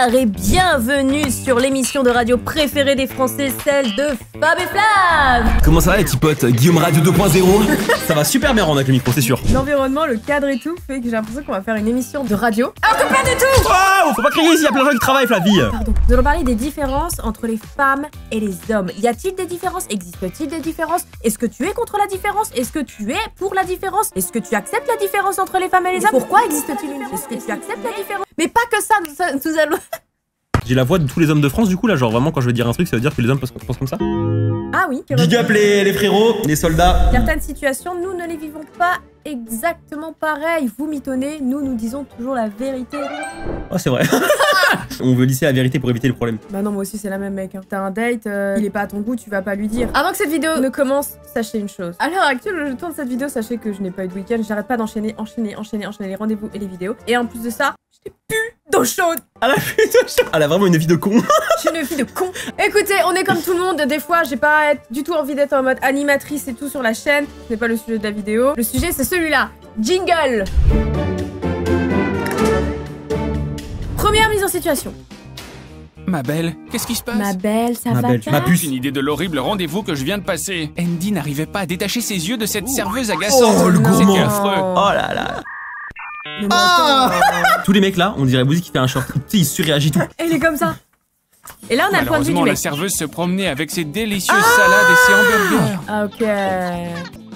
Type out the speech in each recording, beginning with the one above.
bonsoir et bienvenue sur l'émission de radio préférée des Français, celle de Fab et Flav. Comment ça va les petits potes? Guillaume Radio 2.0. Ça va super bien rendre avec le micro, c'est sûr. L'environnement, le cadre et tout fait que j'ai l'impression qu'on va faire une émission de radio. Alors que pas du tout. Oh, faut pas crier ici, y a plein de gens qui travaillent, Flavie. Pardon. Nous allons parler des différences entre les femmes et les hommes. Y a-t-il des différences? Existe-t-il des différences? Est-ce que tu es contre la différence? Est-ce que tu es pour la différence? Est-ce que tu acceptes la différence entre les femmes et les hommes? Pourquoi existe-t-il une différence? Est-ce que tu acceptes la différence? Mais pas que ça, nous allons... J'ai la voix de tous les hommes de France du coup là, genre vraiment quand je veux dire un truc ça veut dire que les hommes pensent comme ça. Ah oui. Big up les frérots, les soldats. Certaines situations, nous ne les vivons pas exactement pareil. Vous mitonnez, nous disons toujours la vérité. Oh c'est vrai. On veut lisser la vérité pour éviter le problème. Bah non, moi aussi c'est la même mec. Hein. T'as un date, il est pas à ton goût, tu vas pas lui dire. Avant que cette vidéo ne commence, sachez une chose. À l'heure actuelle où je tourne cette vidéo, sachez que je n'ai pas eu de week-end. J'arrête pas d'enchaîner les rendez-vous et les vidéos. Et en plus de ça, j'étais plus d'eau chaude. Elle a plus d'eau chaude. Elle a vraiment une vie de con. Je suis une fille de con. Écoutez, on est comme tout le monde. Des fois, j'ai pas du tout envie d'être en mode animatrice et tout sur la chaîne. Ce n'est pas le sujet de la vidéo. Le sujet, c'est celui-là. Jingle. Première mise en situation. Ma belle, qu'est-ce qui se passe? Ma belle, ça Ma va belle, pas? ma puce. Une idée de l'horrible rendez-vous que je viens de passer. Andy n'arrivait pas à détacher ses yeux de cette serveuse agaçante. Oh, le gourmand. C'était affreux. Oh là là. Mais Ah attends. Tous les mecs là, on dirait Bouzy qui fait un short. Tu sais, il surréagit tout. Et il est comme ça. Et là, on a le point de vue du Malheureusement, la mec. serveuse se promenait avec ses délicieuses salades et ses hamburgers. Ah, ok.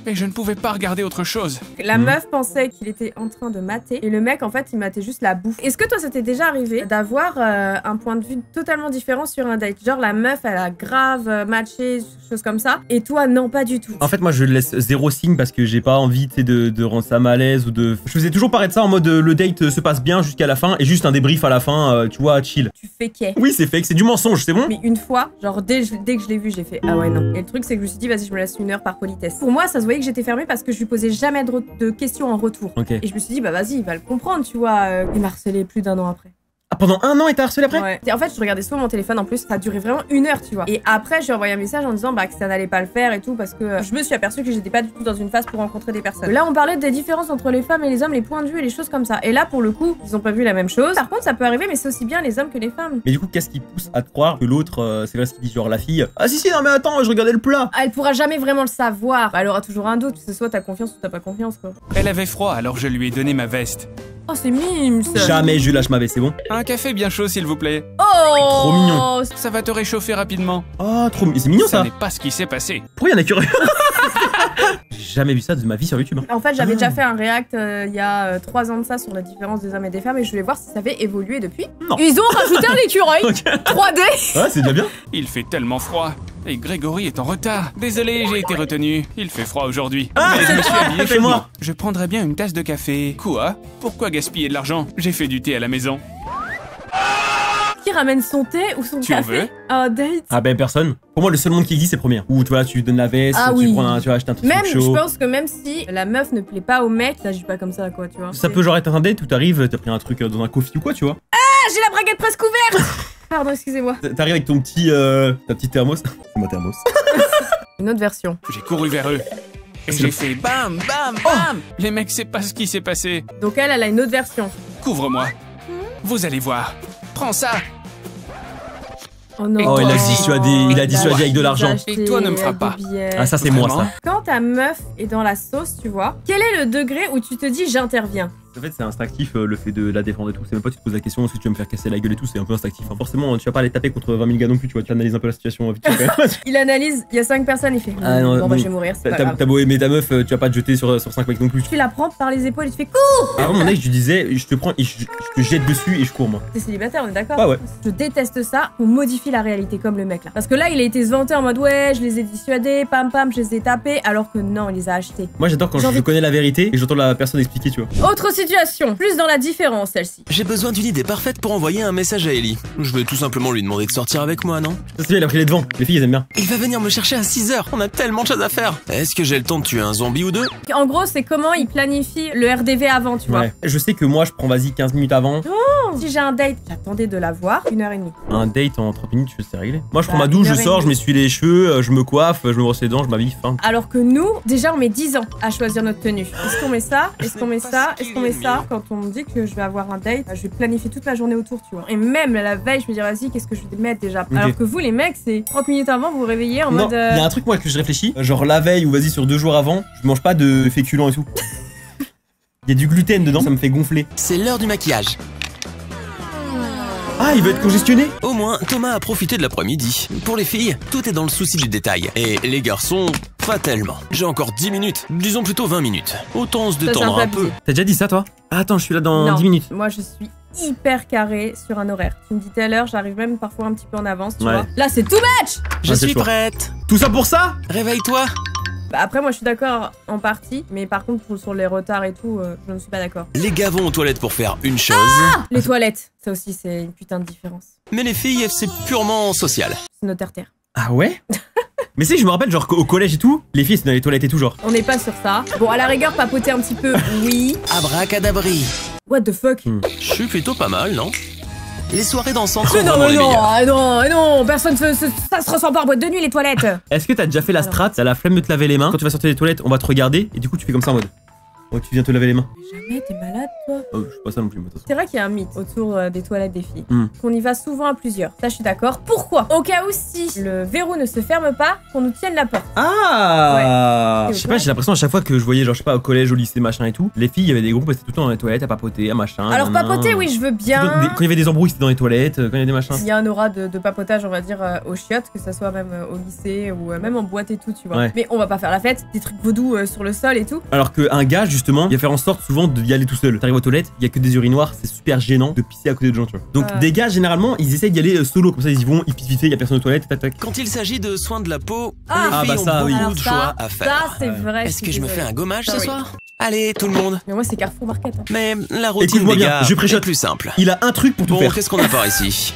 Et je ne pouvais pas regarder autre chose. La meuf pensait qu'il était en train de mater et le mec en fait il matait juste la bouffe. Est-ce que toi ça t'est déjà arrivé d'avoir un point de vue totalement différent sur un date? Genre la meuf elle a grave matché, choses comme ça, et toi non, pas du tout. En fait moi je laisse zéro signe parce que j'ai pas envie de rendre ça malaise ou de... Je faisais toujours paraître ça en mode le date se passe bien jusqu'à la fin et juste un débrief à la fin, tu vois, chill. Tu fais qu'est. Oui c'est fake, c'est du mensonge, c'est bon? Mais une fois, genre dès que je l'ai vu, j'ai fait ah ouais non. Et le truc c'est que je me suis dit vas-y je me laisse une heure par politesse. Pour moi ça se voyait que j'étais fermée parce que je lui posais jamais de questions en retour. Ok. Et je me suis dit bah vas-y il va le comprendre tu vois. Il m'a harcelé plus d'1 an après. Ah pendant 1 an et t'as harcelé après? Ouais. Et en fait, je regardais souvent mon téléphone en plus, ça a duré vraiment 1 heure, tu vois. Et après, j'ai envoyé un message en disant bah, que ça n'allait pas le faire et tout, parce que je me suis aperçue que j'étais pas du tout dans une phase pour rencontrer des personnes. Là, on parlait des différences entre les femmes et les hommes, les points de vue et les choses comme ça. Et là, pour le coup, ils ont pas vu la même chose. Par contre, ça peut arriver, mais c'est aussi bien les hommes que les femmes. Mais du coup, qu'est-ce qui pousse à te croire que l'autre, c'est vrai ce qu'il dit, genre la fille, ah si non mais attends, je regardais le plat. Elle pourra jamais vraiment le savoir. Bah, elle aura toujours un doute, c'est soit t'as confiance ou t'as pas confiance, quoi. Elle avait froid, alors je lui ai donné ma veste. Oh, c'est mimes. Jamais je lâche ma veste, c'est bon? Un café bien chaud, s'il vous plaît. Oh, Trop mignon. Ça va te réchauffer rapidement. Oh trop c'est mignon Ça ça. n'est pas ce qui s'est passé. Pourquoi y'en a curieux? J'ai jamais vu ça de ma vie sur YouTube. Hein. En fait, j'avais déjà fait un react il y a 3 ans de ça sur la différence des hommes et des femmes et je voulais voir si ça avait évolué depuis. Non. Ils ont rajouté un écureuil Ok. 3D. Ouais, c'est déjà bien. Il fait tellement froid. Et Grégory est en retard. Désolé, j'ai été retenu. Il fait froid aujourd'hui. Ah, Mais je me suis habillé c'est moi. chaudement. Je prendrais bien une tasse de café. Quoi? Pourquoi gaspiller de l'argent? J'ai fait du thé à la maison. Qui ramène son thé ou son Tu en café veux à un date? Ah ben personne. Pour moi le seul monde qui existe c'est le premier. Où tu vois tu donnes la veste, Ah tu oui. prends tu vas acheter un truc Même, je chaud. pense que même si la meuf ne plaît pas au mec, ça agit pas comme ça, quoi, tu vois. Ça peut genre être un date où t'arrives, t'as pris un truc dans un coffee ou quoi tu vois. Ah, j'ai la braguette presque ouverte. Pardon, excusez-moi. T'arrives avec ton petit ta petite thermos. C'est ma thermos. Une autre version. J'ai couru vers eux. Et C'est j'ai le- fait bam, bam, bam. Les mecs, c'est pas ce qui s'est passé. Donc elle a une autre version. Couvre-moi. Vous allez voir. Prends ça. Oh non. Oh, il a dissuadé, il a Ouais. dissuadé avec de l'argent. Et toi, ne me frappe pas. Ah ça c'est moi Vraiment ça. Quand ta meuf est dans la sauce, tu vois, quel est le degré où tu te dis j'interviens? En fait c'est instinctif le fait de la défendre et tout. C'est même pas tu te poses la question est-ce que tu vas me faire casser la gueule et tout, c'est un peu instinctif. Hein. Forcément tu vas pas aller taper contre 20 000 gars non plus, tu vois, tu analyses un peu la situation vite fait, quand même. Il analyse, il y a 5 personnes, il fait Ah, non, bon bah non. je vais mourir, c'est pas grave. T'as beau aimer ta meuf, tu vas pas te jeter sur 5 mecs non plus. Tu la prends par les épaules et tu fais cours. Avant mon ex je lui disais je te prends et je te jette dessus et je cours moi. T'es célibataire, on est d'accord? Ah ouais. Je déteste ça, on modifie la réalité comme le mec là. Parce que là il a été se vanter en mode ouais je les ai dissuadés, pam pam je les ai tapés, alors que non il les a achetés. Moi j'adore quand J'ai je envie- connais la vérité et j'entends la personne expliquer tu vois. Autre situation, plus dans la différence celle-ci. J'ai besoin d'une idée parfaite pour envoyer un message à Ellie. Je vais tout simplement lui demander de sortir avec moi, non? Ça c'est bien, il a pris les devants, les filles elles aiment bien. Il va venir me chercher à 6h, on a tellement de choses à faire. Est-ce que j'ai le temps de tuer un zombie ou deux? En gros c'est comment il planifie le RDV avant tu vois. Ouais. Je sais que moi je prends vas-y 15 minutes avant. Si j'ai un date, j'attendais de la voir 1h30. Un date en 30 minutes, c'est réglé. Moi je prends Bah, ma douche, je 1h30. sors, je m'essuie les cheveux, je me coiffe, je me brosse les dents, je m'habille, fin. Alors que nous, déjà on met 10 ans à choisir notre tenue. Est-ce qu'on met ça? Est-ce qu'on met ça? Est-ce qu'on met fais ça, quand on me dit que je vais avoir un date, je vais planifier toute ma journée autour, tu vois. Et même la veille, je me dis, vas-y, qu'est-ce que je vais mettre déjà? Okay. Alors que vous, les mecs, c'est 30 minutes avant, vous vous réveillez en Non, mode. il y a un truc, moi, que je réfléchis. Genre la veille ou vas-y sur 2 jours avant, je mange pas de féculents et tout. Il y a du gluten dedans, ça me fait gonfler. C'est l'heure du maquillage. Ah, il veut être congestionné? Au moins, Thomas a profité de l'après-midi. Pour les filles, tout est dans le souci du détail. Et les garçons, pas tellement. J'ai encore 10 minutes, disons plutôt 20 minutes. Autant se détendre un peu. T'as déjà dit ça, toi? Ah, attends, je suis là dans Non, 10 minutes. Moi, je suis hyper carré sur un horaire. Tu me dis telle heure, j'arrive même parfois un petit peu en avance, tu vois. Là, c'est too much! Je c'est suis chaud. prête. Tout ça pour ça? Réveille-toi. Bah après, moi, je suis d'accord en partie, mais par contre, sur les retards et tout, je ne suis pas d'accord. Les gars vont aux toilettes pour faire une chose. Les toilettes, ça aussi, c'est une putain de différence. Mais les filles, c'est purement social. C'est nos terre-terre. Ah ouais? Mais si, je me rappelle, genre au collège et tout, les filles, c'est dans les toilettes et tout, genre. On n'est pas sur ça. Bon, à la rigueur, papoter un petit peu, oui. Abracadabri. What the fuck? Je suis plutôt pas mal, non? Les soirées dansantes sont Mais non, vraiment mais les non, meilleures. ah non, ah non, personne, ça se ressent pas en boîte de nuit, les toilettes. Est-ce que t'as déjà fait la strat? T'as la flemme de te laver les mains. Quand tu vas sortir des toilettes, on va te regarder et du coup, tu fais comme ça en mode. Oh, tu viens te laver les mains. Jamais, t'es malade, toi. Oh, je suis pas ça non plus, moi, de toute façon. C'est vrai qu'il y a un mythe autour des toilettes des filles. Hmm. Qu'on y va souvent à plusieurs. Ça, je suis d'accord. Pourquoi? Au cas où si le verrou ne se ferme pas, qu'on nous tienne la porte. Ah Ouais. Je sais pas, j'ai l'impression à chaque fois que je voyais, genre, je sais pas, au collège, au lycée, machin et tout, les filles, il y avait des groupes, elles étaient tout le temps dans les toilettes à papoter, à machin. Alors, nanana. papoter, oui, je veux bien. Quand il y avait des embrouilles, c'était dans les toilettes, quand il y avait des machins. Il y a un aura de papotage, on va dire, aux chiottes, que ça soit même au lycée ou même en boîte et tout, tu vois. Ouais. Mais on va pas faire la fête, des trucs vaudous sur le sol et tout. Alors qu'un gars, justement, il va faire en sorte souvent d'y aller tout seul. T'arrives aux toilettes, il y a que des urinoirs, c'est super gênant de pisser à côté de gens, tu vois. Donc des gars, généralement, ils essayent d'y aller solo, comme ça ils y vont, ils pissent vite fait, il y a personne aux toilettes, tac tac. Quand il s'agit de soins de la peau, Ah, les filles bah ça, ont oui. beaucoup Alors de ça, choix à faire. Ça, c'est vrai. Est-ce que je me fais un gommage Ah ce oui. soir? Allez, tout le monde. Mais moi, c'est Carrefour Market. Hein. Mais la routine Écoute-moi des bien, gars je est préchote. plus simple. Il a un truc pour tout Bon, faire. qu'est-ce qu'on a par ici?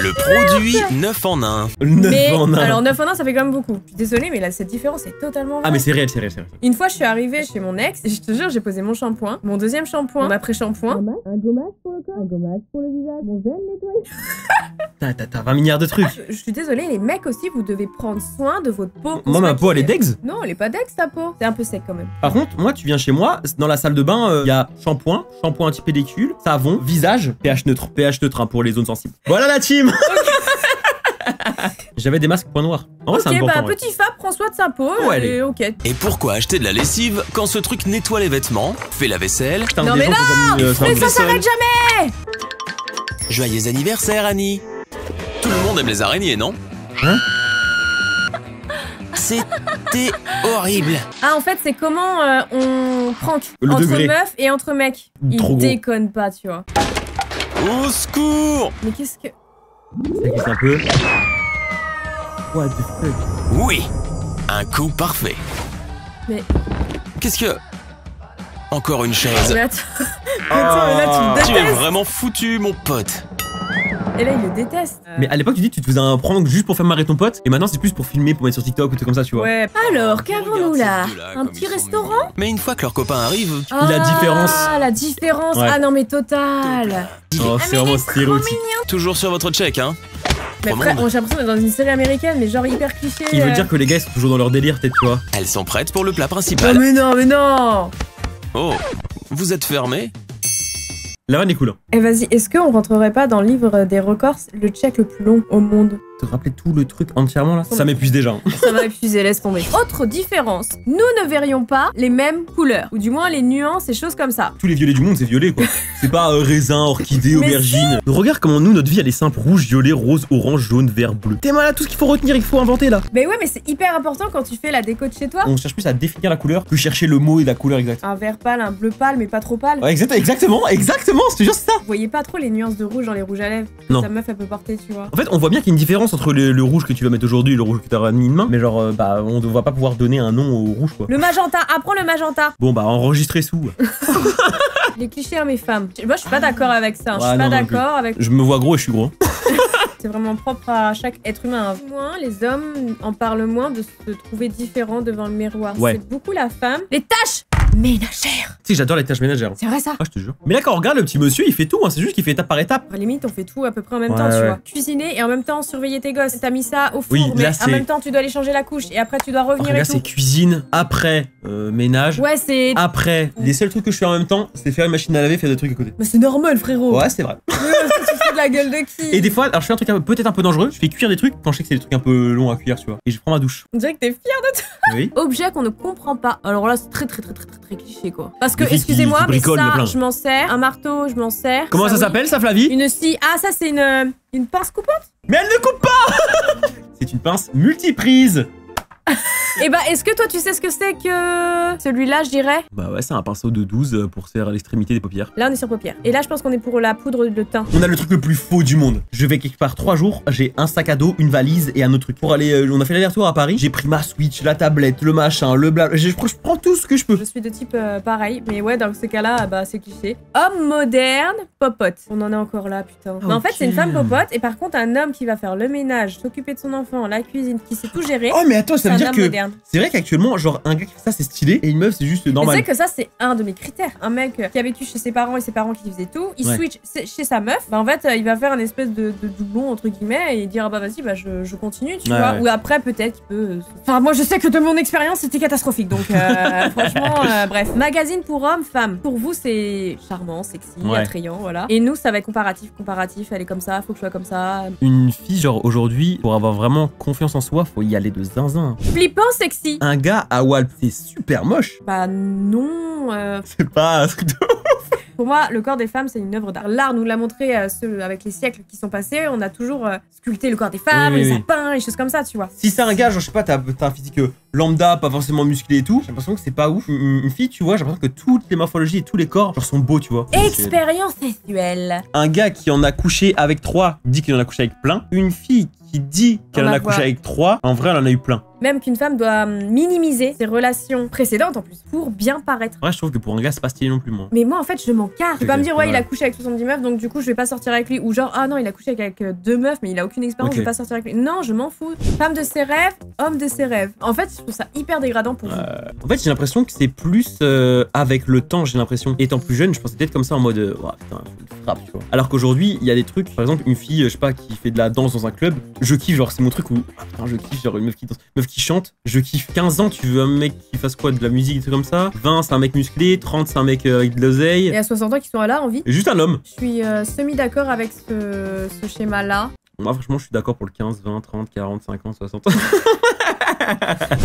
Le produit 9 en 1. 9 Mais en 1. alors 9 en 1, ça fait quand même beaucoup. Je suis désolée, mais là, cette différence est totalement vraie. Ah mais c'est réel, c'est réel, c'est réel. Une fois, je suis arrivée chez mon ex, et je te jure, j'ai posé mon shampoing, mon deuxième shampoing, mon après-shampoing. Un gommage pour le corps, un gommage pour le visage, mon gel nettoyé. T'as 20 milliards de trucs. Je suis désolée, les mecs aussi, vous devez prendre soin de votre peau. Moi ma peau elle est dex. Non, elle est pas dex ta peau. C'est un peu sec quand même. Par contre, moi tu viens chez moi, dans la salle de bain, il y a shampoing anti-pellicule, savon, visage, pH neutre hein, pour les zones sensibles. Voilà la team. J'avais des masques point noir. En vrai, c'est Ok, important. bah ouais. petit Fab prend soin de sa peau, Ouais, et ok. Et pourquoi acheter de la lessive quand ce truc nettoie les vêtements, fait la vaisselle? Putain, Non, des mais gens qui ont mis, Mais ça Vaisselle. s'arrête jamais. Joyeux anniversaire, Annie. Tout le monde aime les araignées, non? Hein? C'était horrible. Ah, en fait, c'est comment on prank Le entre degré. meufs et entre mecs. Ils Trop gros. déconnent pas, tu vois. Au secours! Mais qu'est-ce que... Ça glisse un peu. What the fuck? Oui, un coup parfait. Mais- Qu'est-ce que... Encore une chose. Mais attends, attends, mais là, tu le Tu es détestes. vraiment foutu, mon pote. Et là, il le déteste. Mais à l'époque, tu dis que tu te faisais un prank juste pour faire marrer ton pote, et maintenant c'est plus pour filmer, pour mettre sur TikTok ou tout comme ça, tu vois. Ouais. Alors, qu'avons-nous là? Regarde ces deux-là, Un comme petit ils sont restaurant? mignons. Mais une fois que leur copain arrive... La différence. Ah, la différence. Ouais. Ah non, mais total. Oh, c'est vraiment stéréotype. Toujours sur votre check, hein. Mais Trop frère, monde. j'ai l'impression d'être dans une série américaine, mais genre hyper cliché. Il veut dire que les gars ils sont toujours dans leur délire, peut-être, tu vois. Elles sont prêtes pour le plat Oh, principal. mais non, mais non. Oh, vous êtes fermé? La vanne est cool. Hein. Eh vas-y, est-ce qu'on rentrerait pas dans le livre des records, le check le plus long au monde? Te rappeler tout le truc entièrement là, ça m'épuise déjà. Hein. Ça m'a épuisé, laisse tomber. Autre différence, nous ne verrions pas les mêmes couleurs, ou du moins les nuances et choses comme ça. Tous les violets du monde c'est violet quoi. C'est pas raisin, orchidée, Mais aubergine. Regarde comment nous notre vie elle est simple, rouge, violet, rose, orange, jaune, vert, bleu. T'es malade, tout ce qu'il faut retenir, il faut inventer là. Mais ouais, mais c'est hyper important quand tu fais la déco de chez toi. On cherche plus à définir la couleur que chercher le mot et la couleur exacte. Un vert pâle, un bleu pâle, mais pas trop pâle. Ouais, exactement, je te jure c'est ça. Vous voyez pas trop les nuances de rouge dans les rouges à lèvres que Non. ta meuf elle peut porter, tu vois. En fait, on voit bien qu'il y a une différence entre le rouge que tu vas mettre aujourd'hui et le rouge que t'auras mis demain. Mais genre, bah, on ne va pas pouvoir donner un nom au rouge, quoi. Le magenta, apprends le magenta. Bon, bah, enregistrer sous. Les clichés à mes femmes. Moi, je suis pas d'accord avec ça. Je suis Ouais, pas non, non plus. d'accord avec. Je me vois gros et je suis gros. C'est vraiment propre à chaque être humain. Moins, les hommes en parlent moins de se trouver différents devant le miroir. Ouais. C'est beaucoup la femme. Les tâches. ménagère. Tu sais, j'adore les tâches ménagères. C'est vrai ça? Ah, je te jure. Mais là, quand on regarde le petit monsieur, il fait tout, hein. C'est juste qu'il fait étape par étape. À la limite, on fait tout à peu près en même temps, tu vois. Cuisiner et en même temps surveiller tes gosses. T'as mis ça au four, Oui, mais là, en même temps, tu dois aller changer la couche et après, tu dois revenir Là, et tout. c'est cuisine, après ménage. Ouais, c'est. Après, les seuls trucs que je fais en même temps, c'est faire une machine à laver, faire des trucs à côté. Mais c'est normal, frérot. Ouais, c'est vrai. Tu fais de la gueule de qui? Et des fois, alors je fais un truc peut-être un peu dangereux, je fais cuire des trucs quand je sais que c'est des trucs un peu longs à cuire, tu vois. Et je prends ma douche. On dirait que t'es fier de toi. Oui. Objet qu'on ne comprend pas. Alors là, c'est très cliché quoi. Parce que, Des filles excusez-moi, qui mais bricolent, il y a ça, plein. je m'en sers. Un marteau, je m'en sers. Comment ça oui. s'appelle ça, Flavie? Une scie. Ah, ça, c'est une pince coupante? Mais elle ne coupe pas. C'est une pince multiprise. Et bah, est-ce que toi, tu sais ce que c'est que celui-là, je dirais? Bah ouais, c'est un pinceau de 12 pour faire l'extrémité des paupières. Là, on est sur paupières. Et là, je pense qu'on est pour la poudre de teint. On a le truc le plus faux du monde. Je vais quelque part 3 jours, j'ai un sac à dos, une valise et un autre truc. Pour aller, on a fait l'aller-retour à Paris, j'ai pris ma Switch, la tablette, le machin, le blabla. Je prends tout ce que je peux. Je suis de type pareil, mais ouais, dans ce cas-là, bah, c'est cliché. Homme moderne, popote. On en est encore là, putain. Mais en fait, c'est une femme popote, et par contre, un homme qui va faire le ménage, s'occuper de son enfant, la cuisine, qui sait tout gérer. Oh, mais attends, ça veut dire que. Moderne. C'est vrai qu'actuellement, genre, un gars qui fait ça, c'est stylé, et une meuf, c'est juste normal. Mais tu sais que ça, c'est un de mes critères. Un mec qui a vécu chez ses parents et ses parents qui faisaient tout, il switch chez sa meuf, bah en fait, il va faire un espèce de doublon, entre guillemets, et dire, ah bah vas-y, bah je continue, tu vois. Ou après, peut-être qu'il peut. Enfin, moi, je sais que de mon expérience, c'était catastrophique, donc franchement, bref. Magazine pour hommes, femmes. Pour vous, c'est charmant, sexy, attrayant, voilà. Et nous, ça va être comparatif, elle est comme ça, faut que je sois comme ça. Une fille, genre, aujourd'hui, pour avoir vraiment confiance en soi, faut y aller de zinzin. Flippant, sexy. Un gars à Walp, c'est super moche. Bah non. C'est pas un truc de ouf. Pour moi, le corps des femmes, c'est une œuvre d'art. L'art nous l'a montré avec les siècles qui sont passés. On a toujours sculpté le corps des femmes, les sapins, les choses comme ça, tu vois. Si c'est un gars, genre, je sais pas, t'as un physique lambda, pas forcément musclé et tout, j'ai l'impression que c'est pas ouf. Une fille, tu vois, j'ai l'impression que toutes les morphologies et tous les corps, genre, sont beaux, tu vois. Expérience sexuelle. Un gars qui en a couché avec 3 dit qu'il en a couché avec plein. Une fille qui dit qu'elle en a couché avec 3, en vrai, elle en a eu plein. Même qu'une femme doit minimiser ses relations précédentes en plus pour bien paraître. Ouais, je trouve que pour un gars, c'est pas stylé non plus, moi. Mais moi, en fait, je m'en carre. Tu peux pas me dire, ouais, il a couché avec 70 meufs, donc du coup, je vais pas sortir avec lui. Ou genre, ah non, il a couché avec 2 meufs, mais il a aucune expérience, je vais pas sortir avec lui. Non, je m'en fous. Femme de ses rêves, homme de ses rêves. En fait, je trouve ça hyper dégradant pour vous. En fait, j'ai l'impression que c'est plus avec le temps, j'ai l'impression. Étant plus jeune, je pensais peut-être comme ça en mode, oh, putain, je me frappe, tu vois. Alors qu'aujourd'hui, il y a des trucs, par exemple, une fille, je sais pas, qui fait de la danse dans un club, je kiffe, genre, c'est mon truc où, ah, putain, je kiffe, genre, une meuf qui danse, meuf qui chante, je kiffe. 15 ans, tu veux un mec qui fasse quoi, de la musique, des trucs comme ça. 20, c'est un mec musclé. 30, c'est un mec avec de l'oseille. Et à 60 ans, qui sont là en vie. Et juste un homme. Je suis semi-d'accord avec ce schéma-là. Moi, franchement, je suis d'accord pour le 15, 20, 30, 40, 50, 60.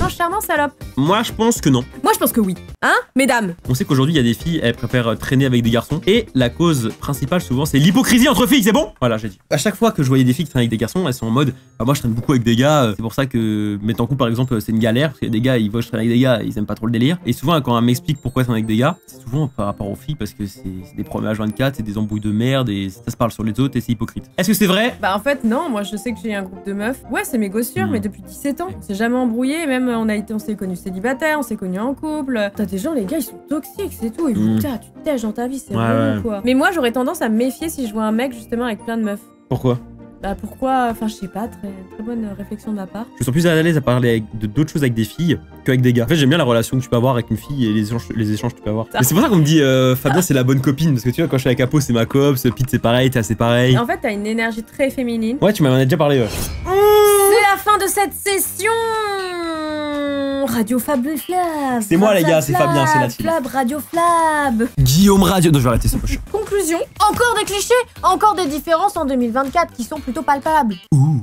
Non, charmant, salope. Moi, je pense que non. Moi, je pense que oui. Hein, mesdames? On sait qu'aujourd'hui, il y a des filles, elles préfèrent traîner avec des garçons. Et la cause principale, souvent, c'est l'hypocrisie entre filles, c'est bon? Voilà, j'ai dit. À chaque fois que je voyais des filles qui traînent avec des garçons, elles sont en mode, bah, moi, je traîne beaucoup avec des gars. C'est pour ça que mettre en couple, par exemple, c'est une galère. Parce que des gars, ils voient que je traîne avec des gars, ils aiment pas trop le délire. Et souvent, quand on m'explique pourquoi ils traînent avec des gars, c'est souvent par rapport aux filles, parce que c'est des problèmes H24, c'est des embrouilles de merde, et ça se parle sur les autres, et c'est hypocrite. Est-ce que c'est vrai? Bah, en fait, non. Moi, je sais que j'ai un groupe de meufs. Ouais, c'est mes gossures, mais depuis 17 ans. On s'est jamais embrouillé. Même, on s'est connus célibataires, on s'est connus en couple. T'as des gens, les gars, ils sont toxiques, c'est tout. Et putain, tu te tèches dans ta vie, c'est relou, quoi. Mais moi, j'aurais tendance à me méfier si je vois un mec, justement, avec plein de meufs. Pourquoi? Bah pourquoi, enfin je sais pas, très bonne réflexion de ma part. Je me sens plus à l'aise à parler d'autres choses avec des filles qu'avec des gars. En fait, j'aime bien la relation que tu peux avoir avec une fille et les échanges que tu peux avoir. Mais c'est pour ça qu'on me dit Fabien c'est la bonne copine, parce que tu vois, quand je suis avec Apo c'est ma copse, Pete c'est pareil, t'es assez pareil. En fait t'as une énergie très féminine. Ouais, tu m'en as déjà parlé. C'est la fin de cette session. Radio Fab Flab. C'est moi les gars, c'est Fabien, c'est la team. Flab, Radio Flab. Guillaume Radio. Non, je vais arrêter, c'est pas chiant. Conclusion, encore des clichés, encore des différences en 2024 qui sont plutôt palpables. Ouh.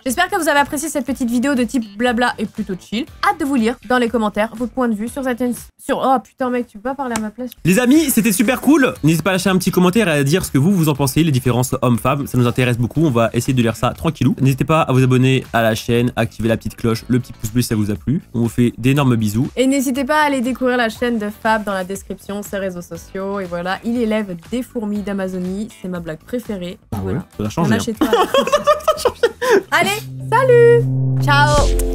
J'espère que vous avez apprécié cette petite vidéo de type blabla et plutôt chill. Hâte de vous lire dans les commentaires votre point de vue sur cette... Oh putain mec, tu peux pas parler à ma place? Les amis, c'était super cool. N'hésitez pas à lâcher un petit commentaire et à dire ce que vous en pensez, les différences hommes-femmes. Ça nous intéresse beaucoup, on va essayer de lire ça tranquillou. N'hésitez pas à vous abonner à la chaîne, activer la petite cloche, le petit pouce bleu si ça vous a plu. On vous fait d'énormes bisous. Et n'hésitez pas à aller découvrir la chaîne de Fab dans la description, ses réseaux sociaux. Et voilà, il élève des fourmis d'Amazonie. C'est ma blague préférée. Ah ouais, voilà. ça a changé. Chez toi. Allez, salut. Ciao.